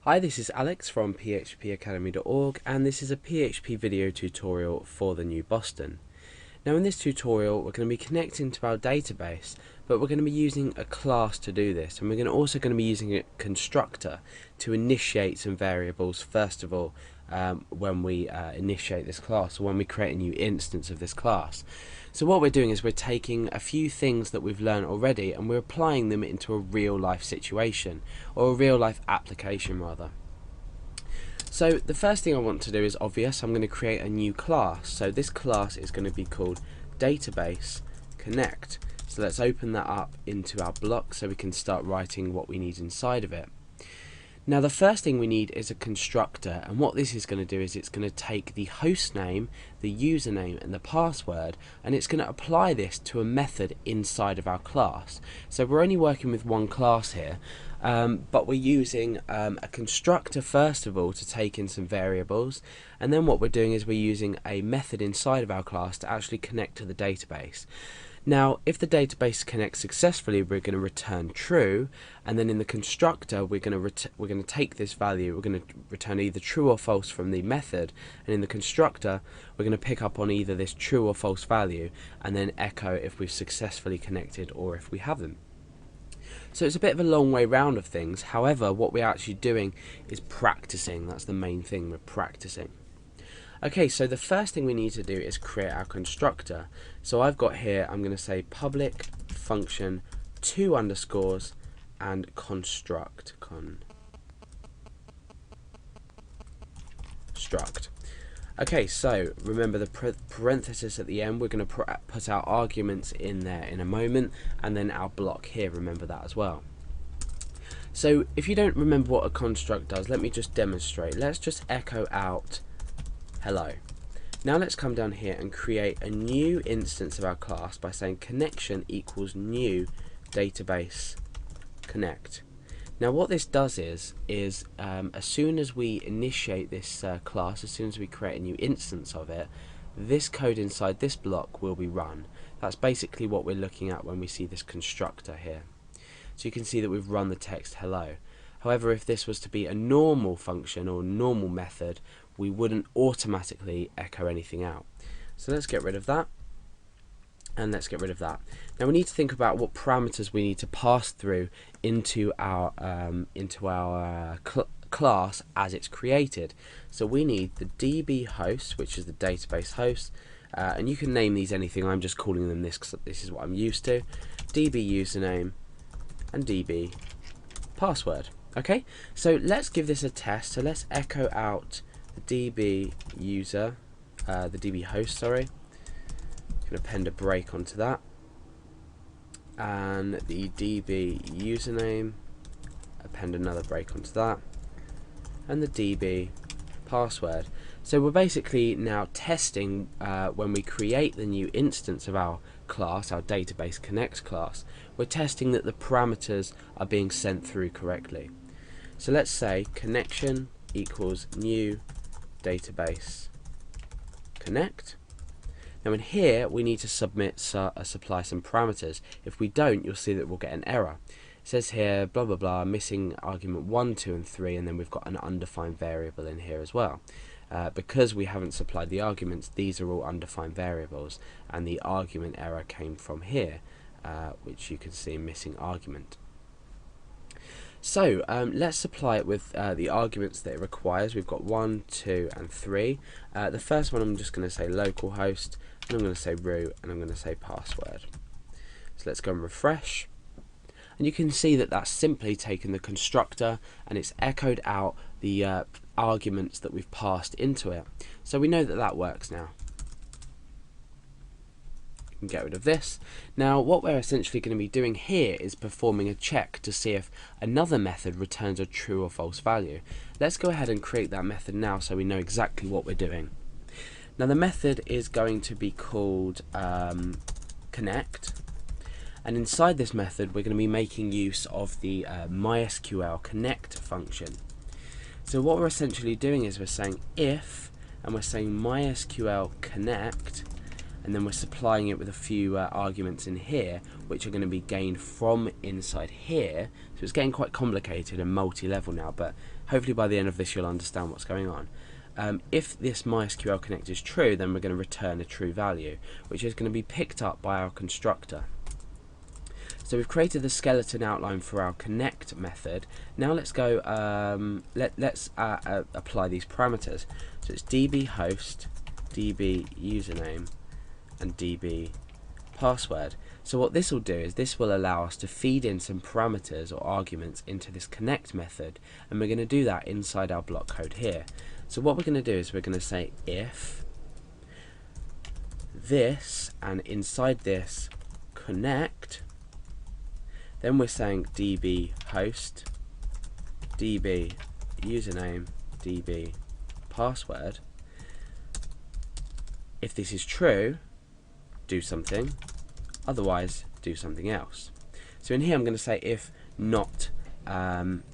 Hi, this is Alex from phpacademy.org, and this is a PHP video tutorial for the new Boston. Now in this tutorial we're going to be connecting to our database, but we're going to be using a class to do this, and we're also going to be using a constructor to initiate some variables first of all when we initiate this class, or when we create a new instance of this class. So what we're doing is we're taking a few things that we've learned already and we're applying them into a real life situation, or a real life application rather. So the first thing I want to do is obvious. I'm going to create a new class. So this class is going to be called database connect. So let's open that up into our block so we can start writing what we need inside of it. Now the first thing we need is a constructor, and what this is going to do is it's going to take the host name, the username and the password, and it's going to apply this to a method inside of our class. So we're only working with one class here, but we're using a constructor first of all to take in some variables, and then what we're doing is we're using a method inside of our class to actually connect to the database. Now if the database connects successfully, we're going to return true, and then in the constructor we're going to take this value, we're going to return either true or false from the method, and in the constructor we're going to pick up on either this true or false value and then echo if we've successfully connected or if we haven't. So it's a bit of a long way round of things. However, what we're actually doing is practicing. That's the main thing, we're practicing. Okay, so the first thing we need to do is create our constructor. So I've got here, I'm going to say public function 2 underscores and construct. Okay, so remember the parenthesis at the end. We're going to put our arguments in there in a moment, and then our block here, remember that as well. So if you don't remember what a construct does, let me just demonstrate. Let's just echo out hello. Now let's come down here and create a new instance of our class by saying connection equals new database connect. Now what this does is as soon as we initiate this class, as soon as we create a new instance of it, this code inside this block will be run. That's basically what we're looking at when we see this constructor here. So you can see that we've run the text hello. However, if this was to be a normal function or normal method, we wouldn't automatically echo anything out. So let's get rid of that, and let's get rid of that. Now we need to think about what parameters we need to pass through into our class as it's created. So we need the DB host, which is the database host, and you can name these anything. I'm just calling them this because this is what I'm used to. DB username and DB password. Okay, so let's give this a test. So let's echo out the DB user, the DB host, sorry. I'm going to append a break onto that, and the DB username, append another break onto that, and the DB password. So we're basically now testing when we create the new instance of our class, our database connect class, we're testing that the parameters are being sent through correctly. So let's say connection equals new database connect. Now in here we need to supply some parameters. If we don't, you'll see that we'll get an error. It says here blah blah blah, missing argument 1, 2 and 3, and then we've got an undefined variable in here as well. Because we haven't supplied the arguments, these are all undefined variables, and the argument error came from here, which you can see missing argument. So let's supply it with the arguments that it requires. We've got 1, 2 and 3. The first one I'm just going to say localhost, and I'm going to say root, and I'm going to say password. So let's go and refresh, and you can see that that's simply taken the constructor and it's echoed out the arguments that we've passed into it. So we know that that works now. Can get rid of this. Now what we're essentially going to be doing here is performing a check to see if another method returns a true or false value. Let's go ahead and create that method now so we know exactly what we're doing. Now the method is going to be called connect, and inside this method we're going to be making use of the MySQL connect function. So what we're essentially doing is we're saying if, and we're saying MySQL connect, and then we're supplying it with a few arguments in here, which are going to be gained from inside here. So it's getting quite complicated and multi-level now, but hopefully by the end of this you'll understand what's going on. If this MySQL connect is true, then we're going to return a true value, which is going to be picked up by our constructor. So we've created the skeleton outline for our connect method. Now let's go, let's apply these parameters. So it's db host, db username, and db password. So what this will do is this will allow us to feed in some parameters or arguments into this connect method, and we're going to do that inside our block code here. So what we're going to do is we're going to say if this, and inside this connect, then we're saying db host, db username, db password. If this is true, do something, otherwise do something else. So in here I'm going to say if not,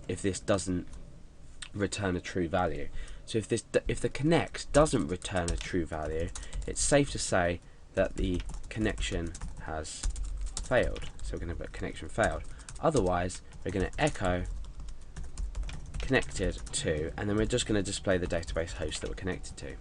if this doesn't return a true value. So if the connect doesn't return a true value, it's safe to say that the connection has failed. So we're going to put connection failed. Otherwise, we're going to echo connected to, and then we're just going to display the database host that we're connected to.